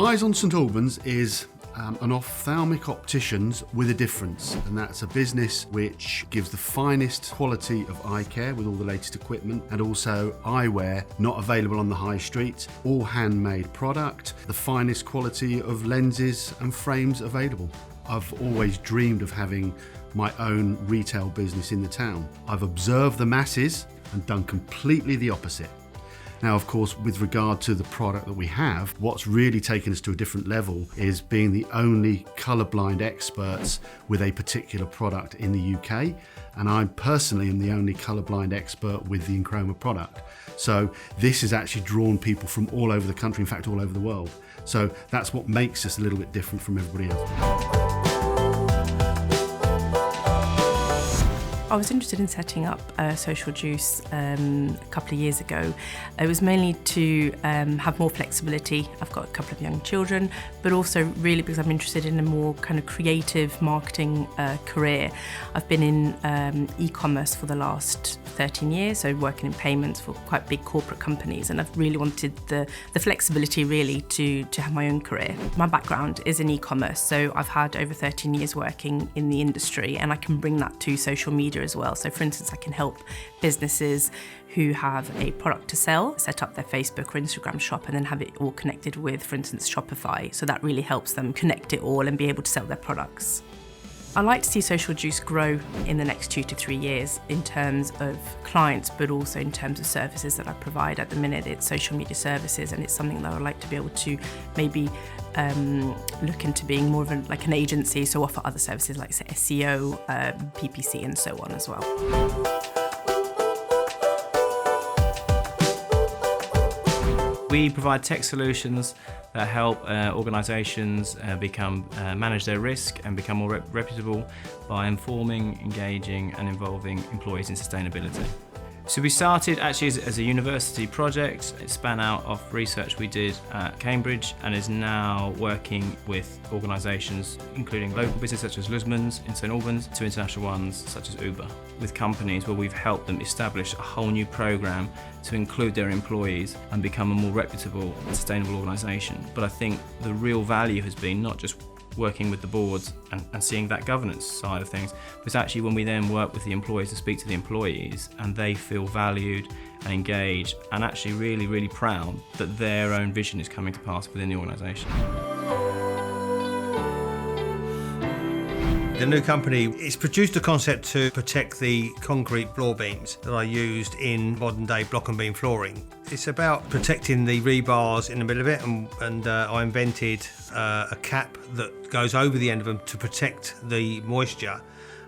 Eyes on St Albans is an ophthalmic opticians with a difference, and that's a business which gives the finest quality of eye care with all the latest equipment, and also eyewear not available on the high street, all handmade product, the finest quality of lenses and frames available. I've always dreamed of having my own retail business in the town. I've observed the masses and done completely the opposite. Now, of course, with regard to the product that we have, what's really taken us to a different level is being the only colourblind experts with a particular product in the UK. And I personally am the only colourblind expert with the Enchroma product. So this has actually drawn people from all over the country, in fact, all over the world. So that's what makes us a little bit different from everybody else. I was interested in setting up Social Juice a couple of years ago. It was mainly to have more flexibility. I've got a couple of young children, but also really because I'm interested in a more kind of creative marketing career. I've been in e-commerce for the last 13 years, so working in payments for quite big corporate companies, and I've really wanted the flexibility really to have my own career. My background is in e-commerce, so I've had over 13 years working in the industry, and I can bring that to social media as well. So for instance, I can help businesses who have a product to sell set up their Facebook or Instagram shop and then have it all connected with, for instance, Shopify. So that really helps them connect it all and be able to sell their products. I like to see Social Juice grow in the next 2 to 3 years in terms of clients, but also in terms of services that I provide. At the minute, it's social media services, and it's something that I would like to be able to maybe look into being more of like an agency, so offer other services like say, SEO, PPC, and so on as well. We provide tech solutions that help organisations manage their risk and become more reputable by informing, engaging and involving employees in sustainability. So we started actually as a university project. It span out of research we did at Cambridge and is now working with organisations including local businesses such as Lusman's in St Albans to international ones such as Uber, with companies where we've helped them establish a whole new programme to include their employees and become a more reputable and sustainable organisation. But I think the real value has been not just working with the boards and seeing that governance side of things, but it's actually when we then work with the employees and speak to the employees and they feel valued and engaged and actually really, really proud that their own vision is coming to pass within the organisation. The new company has produced a concept to protect the concrete floor beams that are used in modern day block and beam flooring. It's about protecting the rebars in the middle of it, and I invented a cap that goes over the end of them to protect the moisture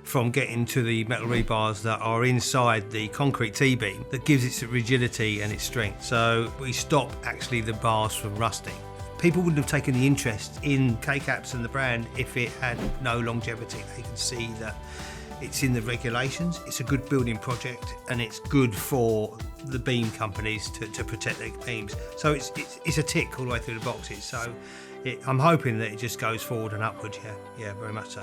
from getting to the metal rebars that are inside the concrete T-beam that gives it rigidity and its strength. So we stop actually the bars from rusting. People wouldn't have taken the interest in K-Caps and the brand if it had no longevity. They can see that it's in the regulations, it's a good building project, and it's good for the beam companies to protect their beams. So it's a tick all the way through the boxes. So I'm hoping that it just goes forward and upwards, yeah, very much so.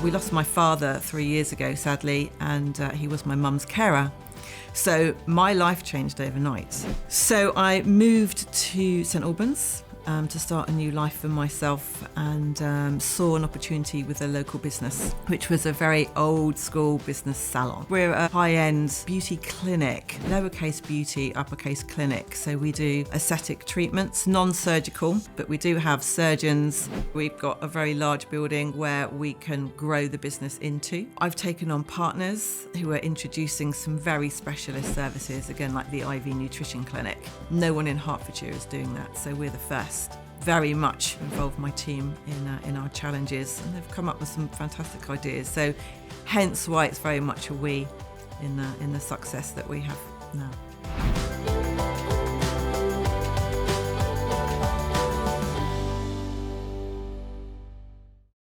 We lost my father 3 years ago, sadly, and he was my mum's carer. So my life changed overnight. So I moved to St Albans to start a new life for myself, and saw an opportunity with a local business, which was a very old school business salon. We're a high-end beauty clinic, lowercase beauty, uppercase clinic. So we do aesthetic treatments, non-surgical, but we do have surgeons. We've got a very large building where we can grow the business into. I've taken on partners who are introducing some very specialist services, again, like the IV nutrition clinic. No one in Hertfordshire is doing that, so we're the first. Very much involved my team in our challenges, and they've come up with some fantastic ideas. So hence why it's very much a we in the success that we have now.